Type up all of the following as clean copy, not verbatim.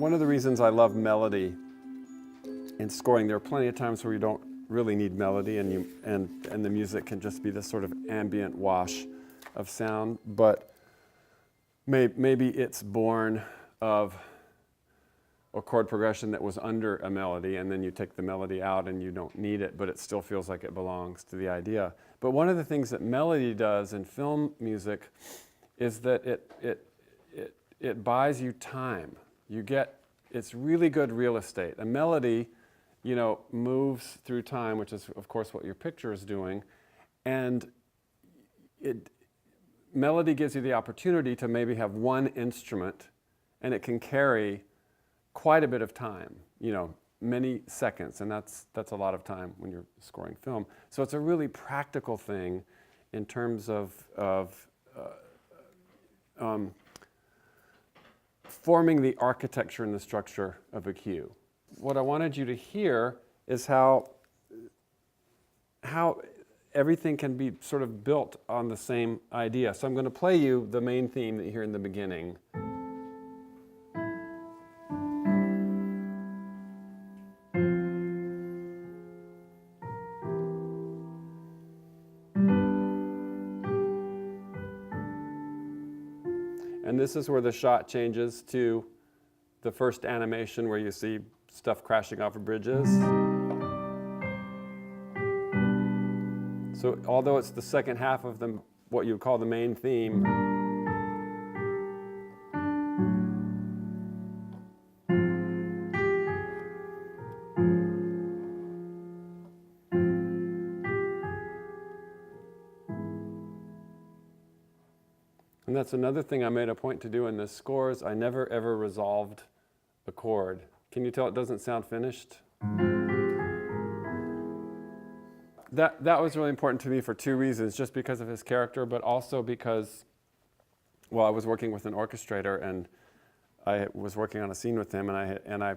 One of the reasons I love melody in scoring, there are plenty of times where you don't really need melody and the music can just be this sort of ambient wash of sound, but maybe it's born of a chord progression that was under a melody, and then you take the melody out and you don't need it, but it still feels like it belongs to the idea. But one of the things that melody does in film music is that it buys you time. It's really good real estate. A melody, moves through time, which is of course what your picture is doing, and melody gives you the opportunity to maybe have one instrument, and it can carry quite a bit of time, many seconds, and that's a lot of time when you're scoring film. So it's a really practical thing in terms of forming the architecture and the structure of a cue. What I wanted you to hear is how everything can be sort of built on the same idea. So I'm going to play you the main theme that you hear in the beginning. And this is where the shot changes to the first animation where you see stuff crashing off of bridges. So although it's the second half of what you would call the main theme, and that's another thing I made a point to do in this score is I never ever resolved a chord. Can you tell it doesn't sound finished? That was really important to me for two reasons, just because of his character, but also because, well, I was working with an orchestrator and I was working on a scene with him, and I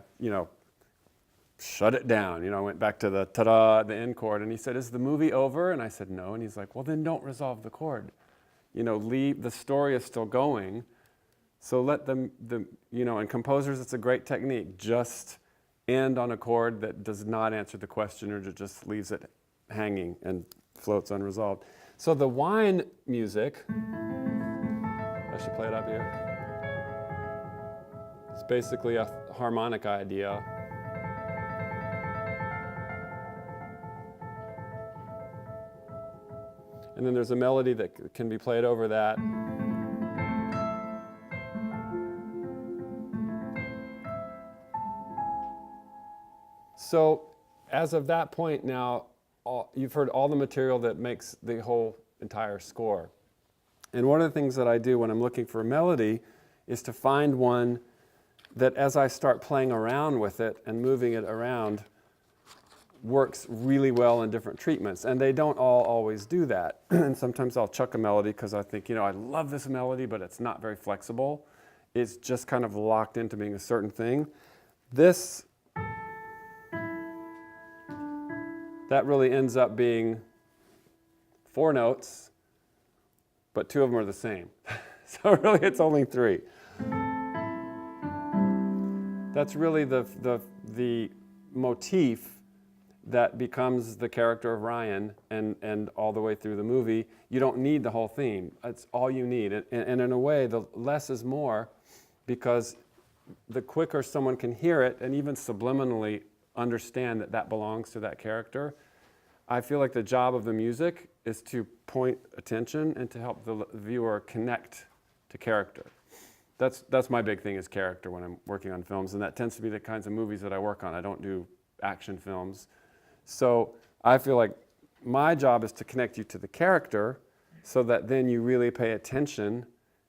shut it down. I went back to the ta-da, the end chord, and he said, "Is the movie over?" And I said, "No." And he's like, "Well, then don't resolve the chord. Leave, the story is still going. So let them, and composers, it's a great technique. Just end on a chord that does not answer the question or just leaves it hanging and floats unresolved." So the whine music, I should play it up here. It's basically a harmonic idea. And then there's a melody that can be played over that. So as of that point now, you've heard all the material that makes the whole entire score. And one of the things that I do when I'm looking for a melody is to find one that, as I start playing around with it and moving it around, works really well in different treatments. And they don't all always do that. And sometimes I'll chuck a melody because I think, I love this melody, but it's not very flexible. It's just kind of locked into being a certain thing. That really ends up being 4 notes, but 2 of them are the same. So really it's only 3. That's really the motif that becomes the character of Ryan and all the way through the movie. You don't need the whole theme. It's all you need. And in a way, the less is more, because the quicker someone can hear it and even subliminally understand that belongs to that character. I feel like the job of the music is to point attention and to help the viewer connect to character. That's my big thing, is character when I'm working on films, and that tends to be the kinds of movies that I work on. I don't do action films. So I feel like my job is to connect you to the character so that then you really pay attention,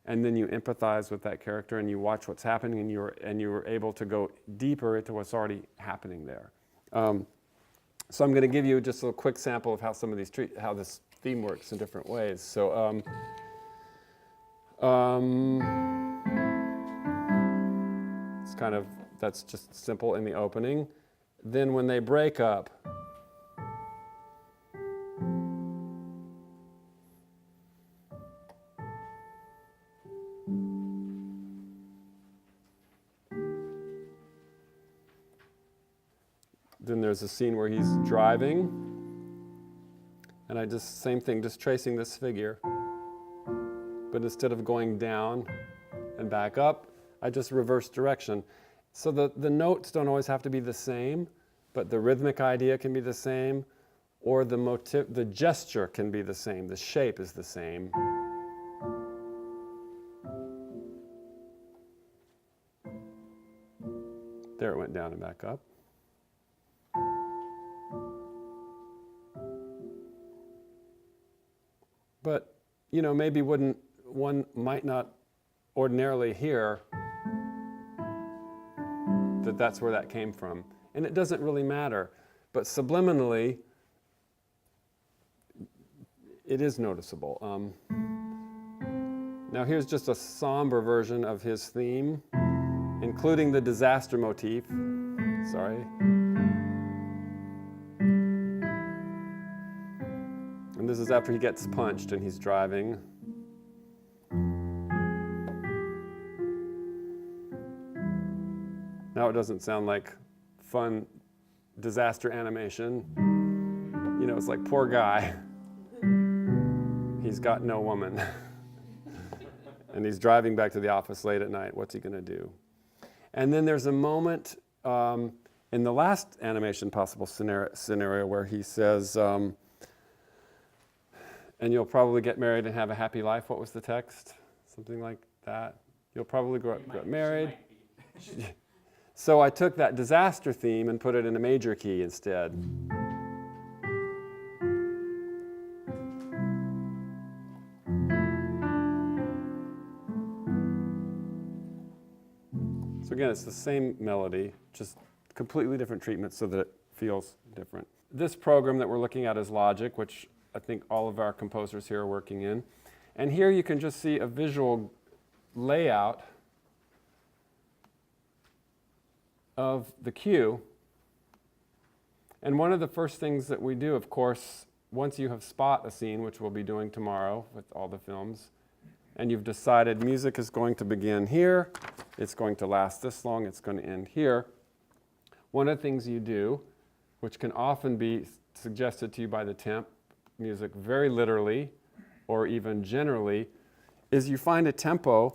and then you empathize with that character and you watch what's happening, and you're able to go deeper into what's already happening there. So I'm going to give you just a quick sample of how some of these how this theme works in different ways. So it's kind of, that's just simple in the opening. Then when they break up, then there's a scene where he's driving, and I just, same thing, just tracing this figure. But instead of going down and back up, I just reverse direction. So the notes don't always have to be the same, but the rhythmic idea can be the same, or the gesture can be the same, the shape is the same. There it went down and back up. But, you know, maybe one might not ordinarily hear that that's where that came from. And it doesn't really matter. But subliminally, it is noticeable. Now here's just a somber version of his theme, including the disaster motif. Sorry. And this is after he gets punched and he's driving. Now it doesn't sound like fun disaster animation. You know, it's like, poor guy. He's got no woman. And he's driving back to the office late at night. What's he going to do? And then there's a moment in the last animation possible scenario where he says, and you'll probably get married and have a happy life. What was the text? Something like that. You'll probably get married. So I took that disaster theme and put it in a major key instead. So again, it's the same melody, just completely different treatment so that it feels different. This program that we're looking at is Logic, which I think all of our composers here are working in. And here you can just see a visual layout of the cue. And one of the first things that we do, of course, once you have spot a scene, which we'll be doing tomorrow with all the films, and you've decided music is going to begin here, it's going to last this long, it's going to end here, one of the things you do, which can often be suggested to you by the temp music very literally or even generally, is you find a tempo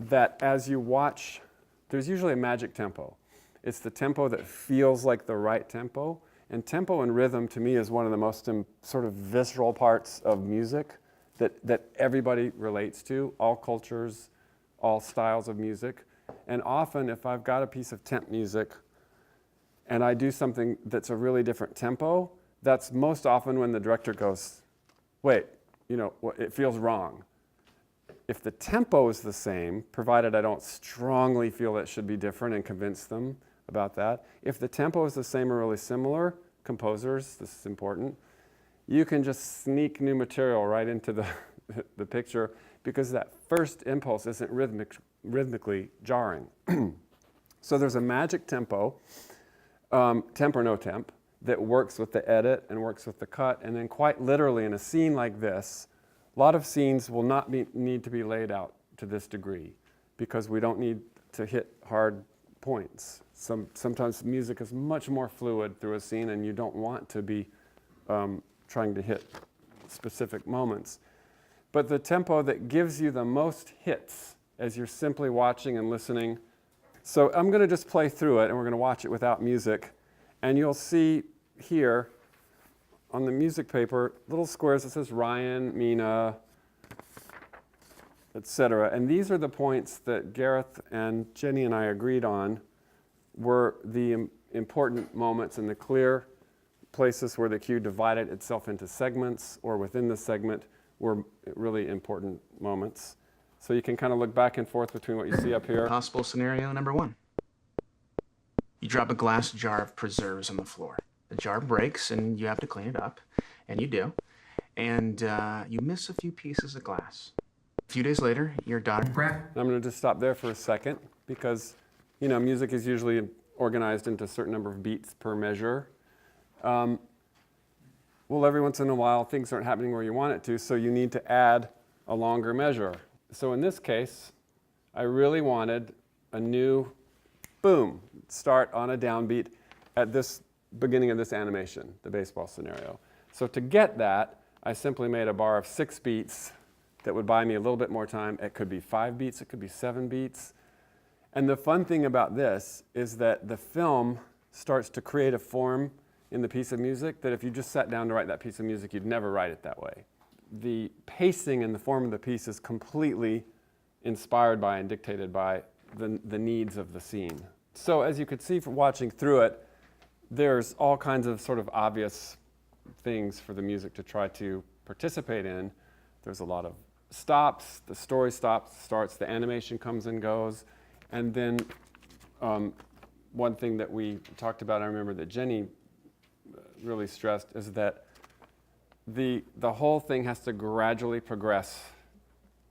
that as you watch, there's usually a magic tempo. It's the tempo that feels like the right tempo. And tempo and rhythm, to me, is one of the most sort of visceral parts of music that everybody relates to, all cultures, all styles of music. And often, if I've got a piece of temp music and I do something that's a really different tempo, that's most often when the director goes, wait, you know, it feels wrong. If the tempo is the same, provided I don't strongly feel it should be different and convince them about that, if the tempo is the same or really similar, composers, this is important, you can just sneak new material right into the picture because that first impulse isn't rhythmically jarring. So there's a magic tempo, temp or no temp, that works with the edit and works with the cut, and then quite literally in a scene like this, a lot of scenes will not need to be laid out to this degree because we don't need to hit hard points. Sometimes music is much more fluid through a scene and you don't want to be trying to hit specific moments. But the tempo that gives you the most hits as you're simply watching and listening. So I'm going to just play through it and we're going to watch it without music. And you'll see here on the music paper, little squares that says Ryan, Mina, etc. And these are the points that Gareth and Jenny and I agreed on were the important moments and the clear places where the cue divided itself into segments or within the segment were really important moments. So you can kind of look back and forth between what you see up here. Possible scenario number one. You drop a glass jar of preserves on the floor. The jar breaks and you have to clean it up, and you do. And you miss a few pieces of glass. A few days later, your daughter... I'm going to just stop there for a second because, you know, music is usually organized into a certain number of beats per measure. Well, every once in a while, things aren't happening where you want it to, so you need to add a longer measure. So in this case, I really wanted a new boom, start on a downbeat. at this beginning of this animation, the baseball scenario. So to get that, I simply made a bar of 6 beats that would buy me a little bit more time. It could be 5 beats, it could be 7 beats. And the fun thing about this is that the film starts to create a form in the piece of music that if you just sat down to write that piece of music, you'd never write it that way. The pacing and the form of the piece is completely inspired by and dictated by the needs of the scene. So as you could see from watching through it, there's all kinds of sort of obvious things for the music to try to participate in. There's a lot of stops, the story starts, the animation comes and goes, and then one thing that we talked about, I remember that Jenny really stressed, is that the whole thing has to gradually progress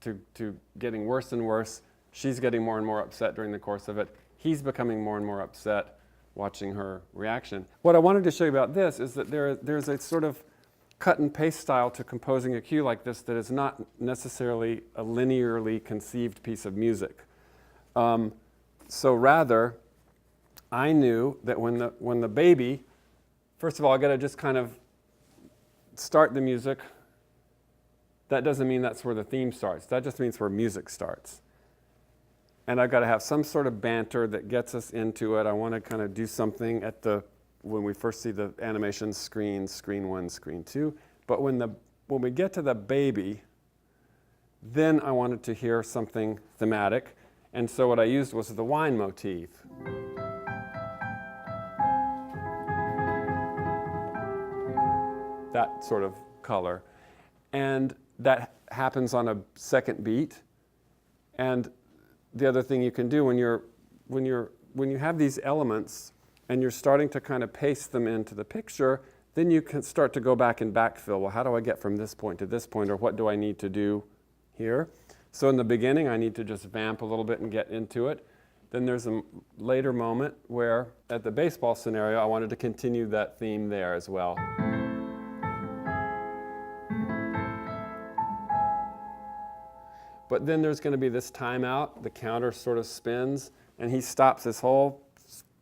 to getting worse and worse. She's getting more and more upset during the course of it. He's becoming more and more upset watching her reaction. What I wanted to show you about this is that there's a sort of cut and paste style to composing a cue like this that is not necessarily a linearly conceived piece of music. So rather, I knew that when the baby, first of all, I got to just kind of start the music. That doesn't mean that's where the theme starts. That just means where music starts. And I've got to have some sort of banter that gets us into it. I want to kind of do something when we first see the animation screen 1, screen 2. But when we get to the baby, then I wanted to hear something thematic. And so what I used was the wine motif. That sort of color. And that happens on a second beat. And the other thing you can do when you have these elements and you're starting to kind of paste them into the picture, then you can start to go back and backfill. Well, how do I get from this point to this point, or what do I need to do here? So in the beginning, I need to just vamp a little bit and get into it. Then there's a later moment where, at the baseball scenario, I wanted to continue that theme there as well. But then there's going to be this timeout. The counter sort of spins, and he stops his whole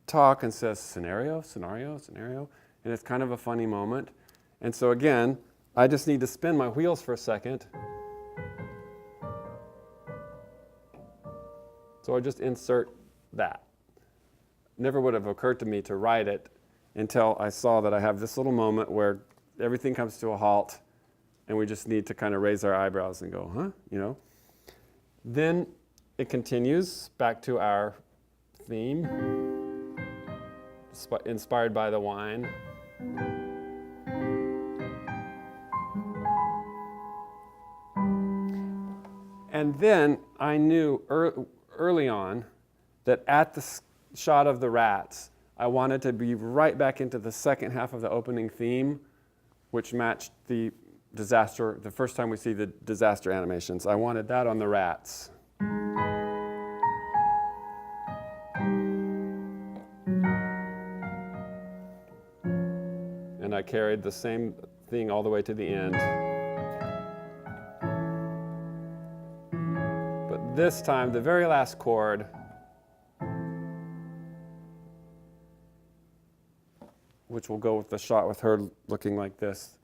talk and says, scenario, scenario, scenario. And it's kind of a funny moment. And so again, I just need to spin my wheels for a second. So I just insert that. Never would have occurred to me to write it until I saw that I have this little moment where everything comes to a halt, and we just need to kind of raise our eyebrows and go, huh? You know? Then it continues back to our theme, inspired by the wine. And then I knew early on that at the shot of the rats, I wanted to be right back into the second half of the opening theme, which matched the disaster, the first time we see the disaster animations. I wanted that on the rats. And I carried the same thing all the way to the end. But this time, the very last chord which will go with the shot with her looking like this,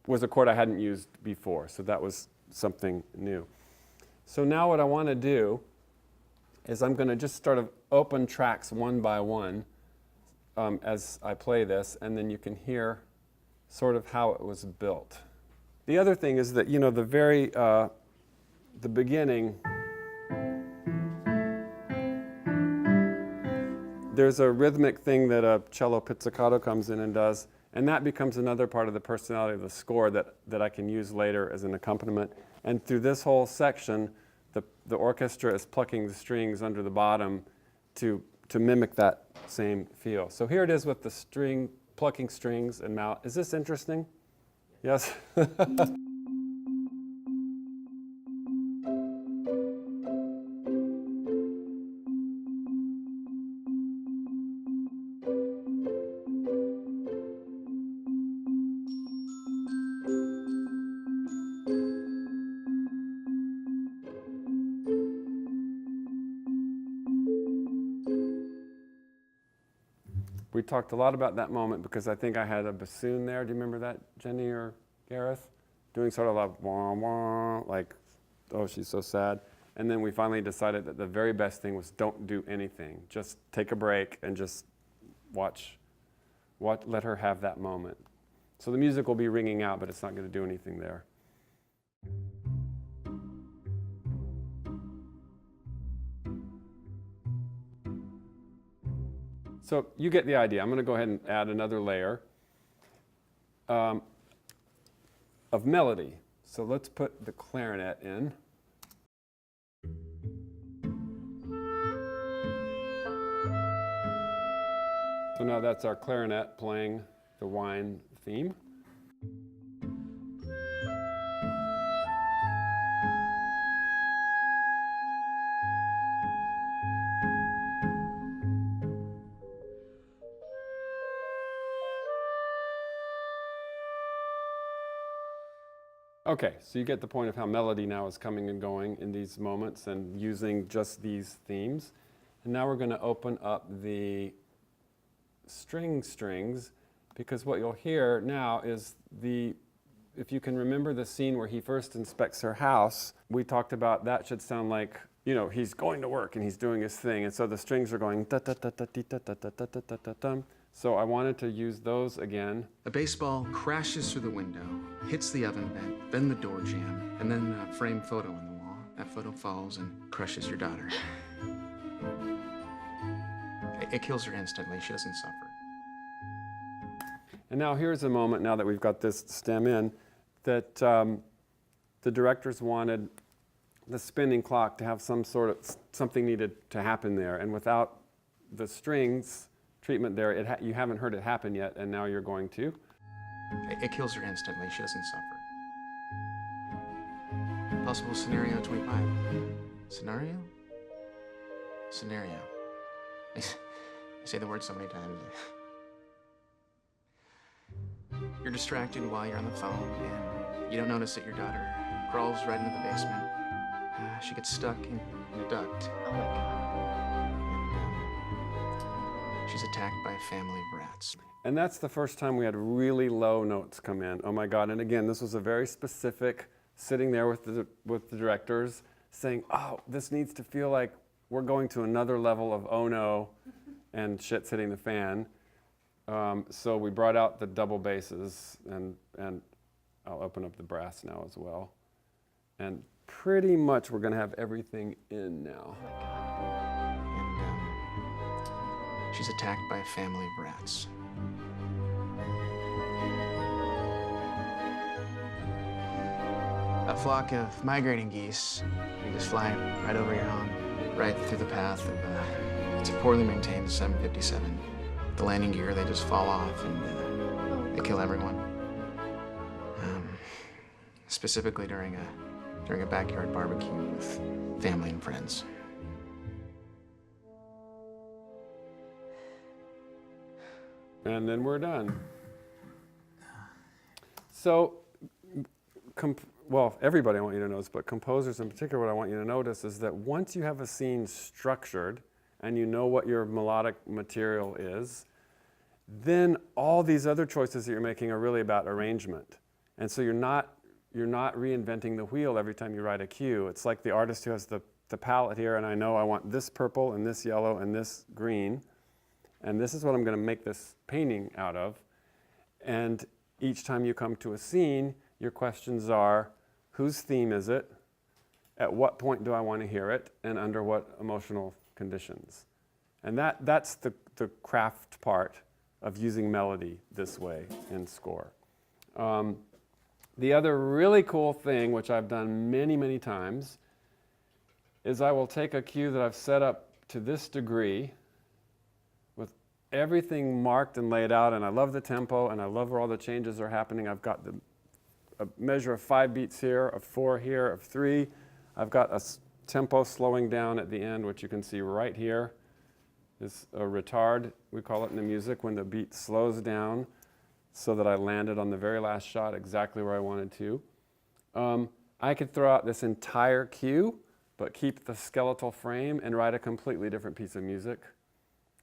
was a chord I hadn't used before. So that was something new. So now what I want to do is I'm going to just sort of open tracks one by one as I play this, and then you can hear sort of how it was built. The other thing is that, you know, the beginning, there's a rhythmic thing that a cello pizzicato comes in and does, and that becomes another part of the personality of the score that I can use later as an accompaniment. And through this whole section, the orchestra is plucking the strings under the bottom to mimic that same feel. So here it is with the plucking strings and mouth. Is this interesting? Yes? We talked a lot about that moment because I think I had a bassoon there. Do you remember that, Jenny or Gareth? Doing sort of like, wah, wah, like, oh, she's so sad. And then we finally decided that the very best thing was don't do anything. Just take a break and just let her have that moment. So the music will be ringing out, but it's not going to do anything there. So you get the idea. I'm going to go ahead and add another layer of melody. So let's put the clarinet in. So now that's our clarinet playing the wine theme. Okay, so you get the point of how melody now is coming and going in these moments and using just these themes. And now we're going to open up the strings, because what you'll hear now is if you can remember the scene where he first inspects her house, we talked about that should sound like, you know, he's going to work and he's doing his thing. And so the strings are going da da da da da da da da da da da da. So I wanted to use those again. A baseball crashes through the window, hits the oven vent, then the door jamb, and then a framed photo on the wall. That photo falls and crushes your daughter. It kills her instantly. She doesn't suffer. And now here's a moment, now that we've got this stem in, that the directors wanted the spinning clock to have something needed to happen there. And without the strings treatment there, you haven't heard it happen yet, and now you're going to. It kills her instantly. She doesn't suffer. Possible scenario 25. Scenario? Scenario. I say the word so many times. You're distracted while you're on the phone, and you don't notice that your daughter crawls right into the basement. She gets stuck in a duct. Oh my God. And she's attacked by a family of rats. And that's the first time we had really low notes come in. Oh my God. And again, this was a very specific sitting there with the directors saying, oh, this needs to feel like we're going to another level of oh no, and shit's hitting the fan. So we brought out the double basses, and I'll open up the brass now as well. And pretty much we're going to have everything in now. And she's attacked by a family of rats. A flock of migrating geese, they just fly right over your home, right through the path of it's a poorly maintained 757. The landing gear, they just fall off and they kill everyone. Specifically during a backyard barbecue with family and friends. And then we're done. So, well, everybody I want you to notice, but composers in particular, what I want you to notice is that once you have a scene structured and you know what your melodic material is, then all these other choices that you're making are really about arrangement. And so you're not reinventing the wheel every time you write a cue. It's like the artist who has the palette here, and I know I want this purple and this yellow and this green, and this is what I'm going to make this painting out of. And each time you come to a scene, your questions are, whose theme is it? At what point do I want to hear it? And under what emotional conditions? And that's the craft part of using melody this way in score. The other really cool thing, which I've done many, many times, is I will take a cue that I've set up to this degree with everything marked and laid out, and I love the tempo, and I love where all the changes are happening. I've got a measure of 5 beats here, of 4 here, of 3. I've got a tempo slowing down at the end, which you can see right here. Is a retard, we call it in the music, when the beat slows down so that I landed on the very last shot exactly where I wanted to. I could throw out this entire cue, but keep the skeletal frame and write a completely different piece of music,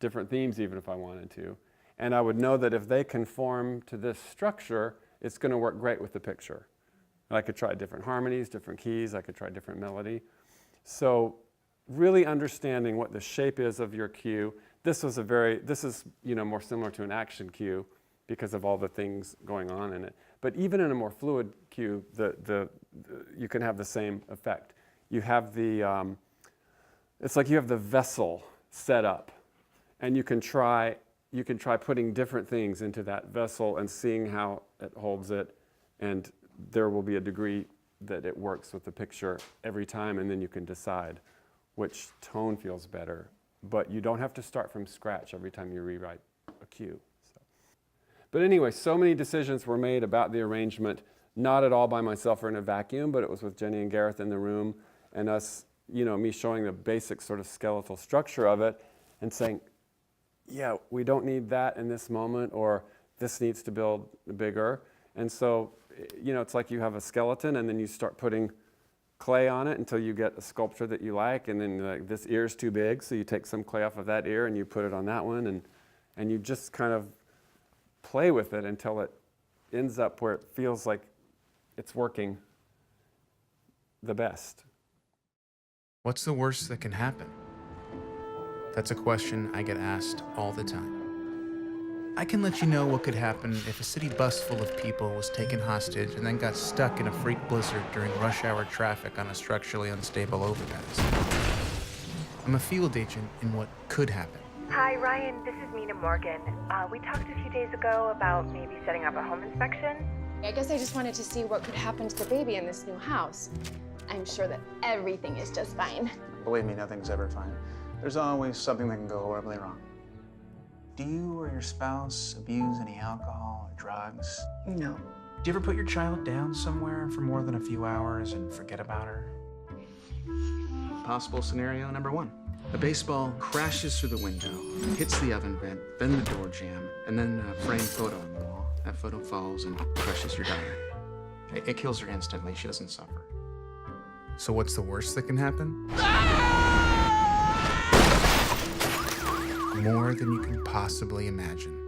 different themes even if I wanted to. And I would know that if they conform to this structure, it's going to work great with the picture. And I could try different harmonies, different keys, I could try different melody. So really understanding what the shape is of your cue. This is more similar to an action cue because of all the things going on in it. But even in a more fluid cue, you can have the same effect. You have it's like you have the vessel set up, and you can try putting different things into that vessel and seeing how it holds it, and there will be a degree that it works with the picture every time, and then you can decide which tone feels better. But you don't have to start from scratch every time you rewrite a cue. But anyway, so many decisions were made about the arrangement, not at all by myself or in a vacuum, but it was with Jenny and Gareth in the room, and us, me showing the basic sort of skeletal structure of it and saying, yeah, we don't need that in this moment, or this needs to build bigger. And so, it's like you have a skeleton and then you start putting clay on it until you get a sculpture that you like, and then like, this ear's too big, so you take some clay off of that ear and you put it on that one, and you just kind of play with it until it ends up where it feels like it's working the best. What's the worst that can happen? That's a question I get asked all the time. I can let you know what could happen if a city bus full of people was taken hostage and then got stuck in a freak blizzard during rush hour traffic on a structurally unstable overpass. I'm a field agent in what could happen. Hi, Ryan. This is Mina Morgan. We talked a few days ago about maybe setting up a home inspection. I guess I just wanted to see what could happen to the baby in this new house. I'm sure that everything is just fine. Believe me, nothing's ever fine. There's always something that can go horribly wrong. Do you or your spouse abuse any alcohol or drugs? No. Do you ever put your child down somewhere for more than a few hours and forget about her? Possible scenario number 1. A baseball crashes through the window, hits the oven vent, then the door jamb, and then a framed photo on the wall. That photo falls and crushes your daughter. It kills her instantly. She doesn't suffer. So what's the worst that can happen? More than you can possibly imagine.